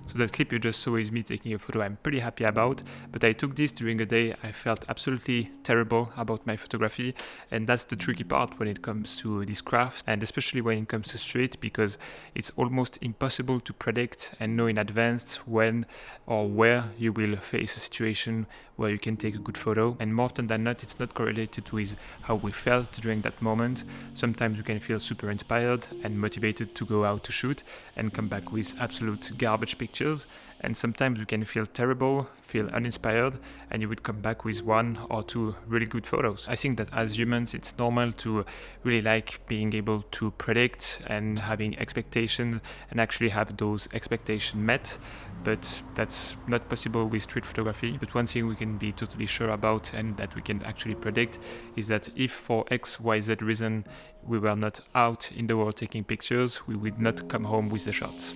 So that clip you just saw is me taking a photo I'm pretty happy about, but I took this during a day I felt absolutely terrible about my photography, and that's the tricky part when it comes to this craft, and especially when it comes to street, because it's almost impossible to predict and know in advance when or where you will face a situation where you can take a good photo, and more often than not it's not correlated with how we felt during that moment. Sometimes you can feel super inspired and motivated to go out to shoot and come back with absolute garbage pictures, and sometimes you can feel terrible, feel uninspired, and you would come back with one or two really good photos. I think that as humans it's normal to really like being able to predict and having expectations and actually have those expectations met, but that's not possible with street photography. But one thing we can be totally sure about and that we can actually predict is that if for XYZ reason we were not out in the world taking pictures, we would not come home with the shots.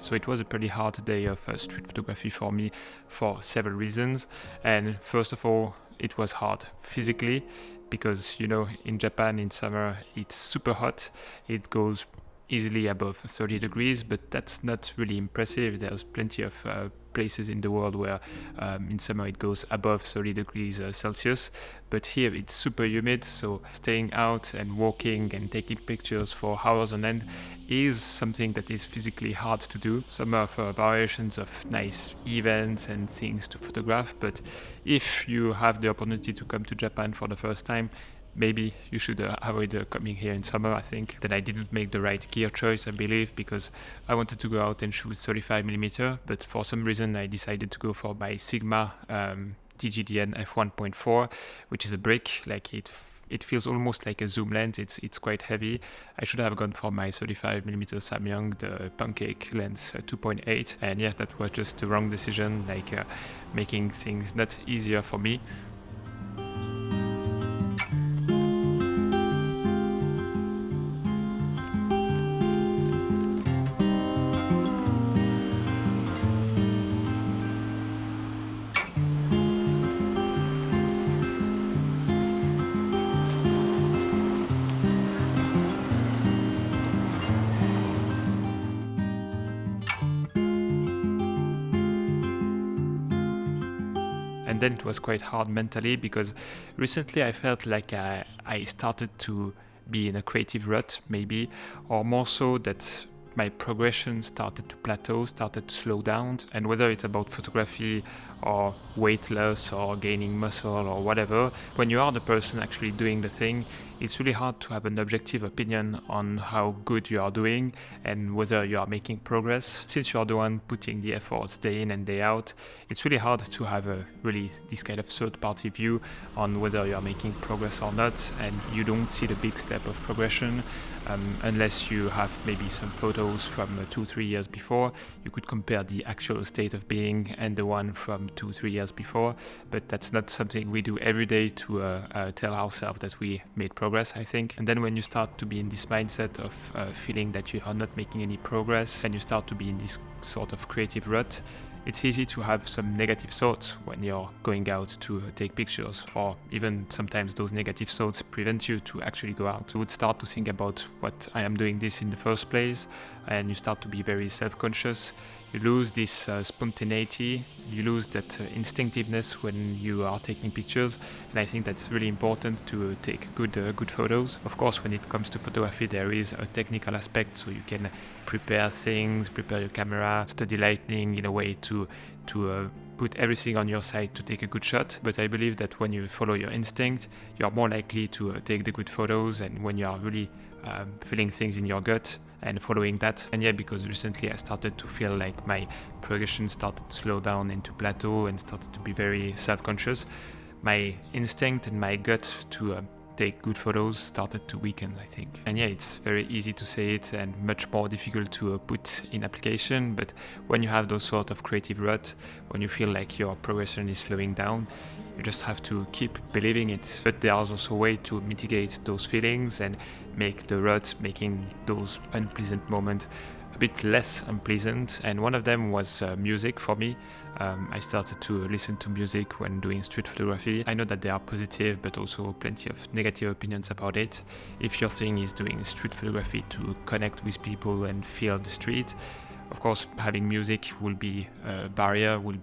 So it was a pretty hard day of street photography for me for several reasons. And first of all, it was hard physically because, you know, in Japan in summer it's super hot. It goes easily above 30 degrees, but that's not really impressive. There's plenty of places in the world where in summer it goes above 30 degrees Celsius, but here it's super humid, so staying out and walking and taking pictures for hours on end is something that is physically hard to do. Some are variations of nice events and things to photograph, but if you have the opportunity to come to Japan for the first time, maybe you should avoid coming here in summer. I think that I didn't make the right gear choice, I believe, because I wanted to go out and shoot 35mm, but for some reason I decided to go for my Sigma DGDN f1.4, which is a brick. Like it feels almost like a zoom lens. It's quite heavy. I should have gone for my 35mm Samyang, the Pancake lens 2.8, and yeah, that was just the wrong decision, like making things not easier for me. And then it was quite hard mentally because recently I felt like I started to be in a creative rut, maybe, or more so that my progression started to plateau, started to slow down. And whether it's about photography or weight loss or gaining muscle or whatever, when you are the person actually doing the thing, it's really hard to have an objective opinion on how good you are doing and whether you are making progress. Since you are the one putting the efforts day in and day out, it's really hard to have a really this kind of third-party view on whether you are making progress or not, and you don't see the big step of progression unless you have maybe some photos from 2-3 years before. You could compare the actual state of being and the one from 2-3 years before, but that's not something we do every day to tell ourselves that we made progress, I think. And then when you start to be in this mindset of feeling that you are not making any progress and you start to be in this sort of creative rut, it's easy to have some negative thoughts when you're going out to take pictures, or even sometimes those negative thoughts prevent you to actually go out. You would start to think about what I am doing this in the first place, and you start to be very self-conscious. You lose this spontaneity, you lose that instinctiveness when you are taking pictures, and I think that's really important to take good photos. Of course, when it comes to photography, there is a technical aspect, so you can prepare things, prepare your camera, study lighting in a way to put everything on your side to take a good shot. But I believe that when you follow your instinct, you're more likely to take the good photos, and when you are really feeling things in your gut and following that. And yeah, because recently I started to feel like my progression started to slow down and to plateau and started to be very self-conscious, my instinct and my gut to take good photos started to weaken, I think. And yeah, it's very easy to say it and much more difficult to put in application, but when you have those sort of creative rut, when you feel like your progression is slowing down, you just have to keep believing it. But there are also ways to mitigate those feelings and make the rut, making those unpleasant moments a bit less unpleasant, and one of them was music for me. I started to listen to music when doing street photography. I know that there are positive but also plenty of negative opinions about it. If your thing is doing street photography to connect with people and feel the street, of course, having music will be a barrier, will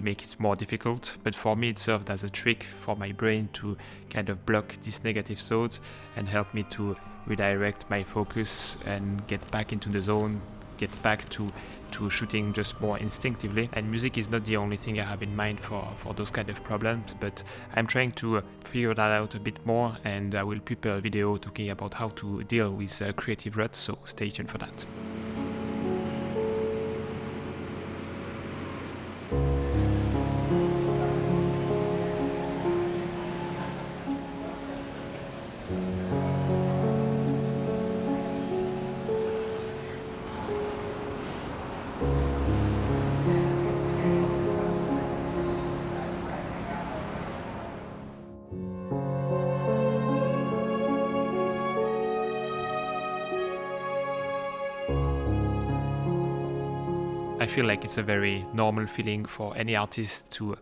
make it more difficult. But for me, it served as a trick for my brain to kind of block these negative thoughts and help me to redirect my focus and get back into the zone, get back to shooting just more instinctively. And music is not the only thing I have in mind for those kind of problems, but I'm trying to figure that out a bit more, and I will prepare a video talking about how to deal with creative ruts, so stay tuned for that. I feel like it's a very normal feeling for any artist to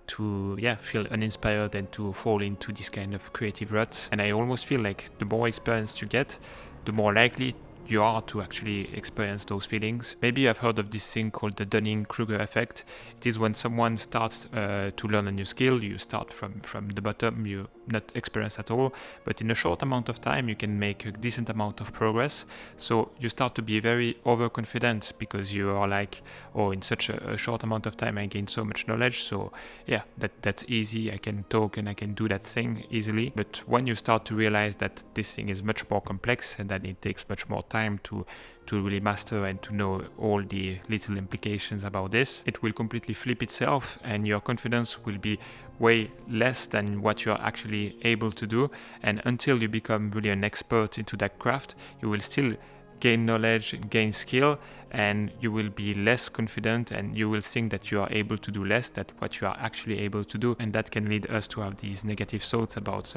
feel uninspired and to fall into this kind of creative ruts. And I almost feel like the more experience you get, the more likely you are to actually experience those feelings. Maybe you have heard of this thing called the Dunning-Kruger effect. It is when someone starts to learn a new skill, you start from the bottom, you not experienced at all, but in a short amount of time you can make a decent amount of progress. So you start to be very overconfident because you are like, oh, in such a short amount of time I gained so much knowledge, so yeah, that's easy, I can talk and I can do that thing easily. But when you start to realize that this thing is much more complex and that it takes much more time to really master and to know all the little implications about this, it will completely flip itself and your confidence will be way less than what you're actually able to do. And until you become really an expert into that craft, you will still gain knowledge, gain skill, and you will be less confident and you will think that you are able to do less than what you are actually able to do. And that can lead us to have these negative thoughts about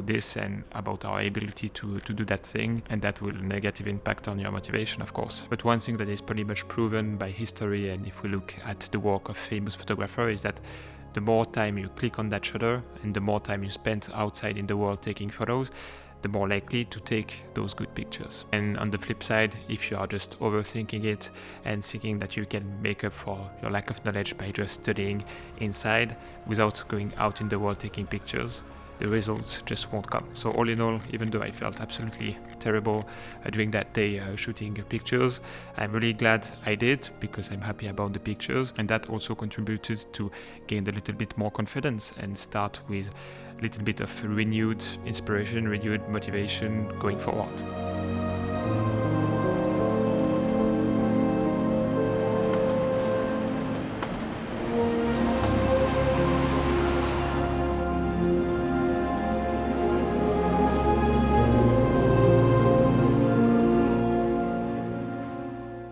this and about our ability to do that thing, and that will negative impact on your motivation, of course. But one thing that is pretty much proven by history, and if we look at the work of famous photographers, is that the more time you click on that shutter and the more time you spend outside in the world taking photos, the more likely to take those good pictures. And on the flip side, if you are just overthinking it and thinking that you can make up for your lack of knowledge by just studying inside without going out in the world taking pictures, the results just won't come. So all in all, even though I felt absolutely terrible during that day shooting pictures, I'm really glad I did because I'm happy about the pictures, and that also contributed to gain a little bit more confidence and start with a little bit of renewed inspiration, renewed motivation going forward.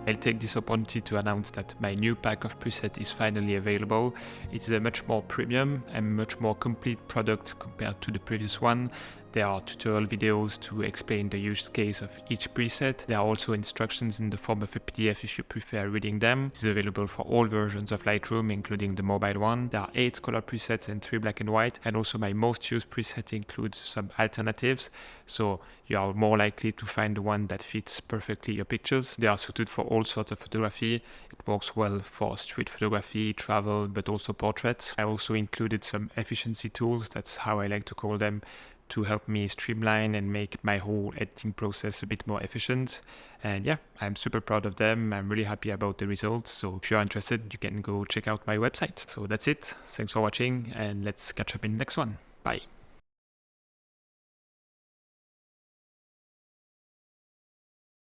I'll take this opportunity to announce that my new pack of presets is finally available. It's a much more premium and much more complete product compared to the previous one. There are tutorial videos to explain the use case of each preset. There are also instructions in the form of a PDF if you prefer reading them. It's available for all versions of Lightroom, including the mobile one. There are 8 color presets and 3 black and white, and also my most used preset includes some alternatives, so you are more likely to find the one that fits perfectly your pictures. They are suited for all sorts of photography. It works well for street photography, travel, but also portraits. I also included some efficiency tools, that's how I like to call them, to help me streamline and make my whole editing process a bit more efficient. And yeah, I'm super proud of them. I'm really happy about the results. So if you're interested, you can go check out my website. So that's it. Thanks for watching, and let's catch up in the next one. Bye.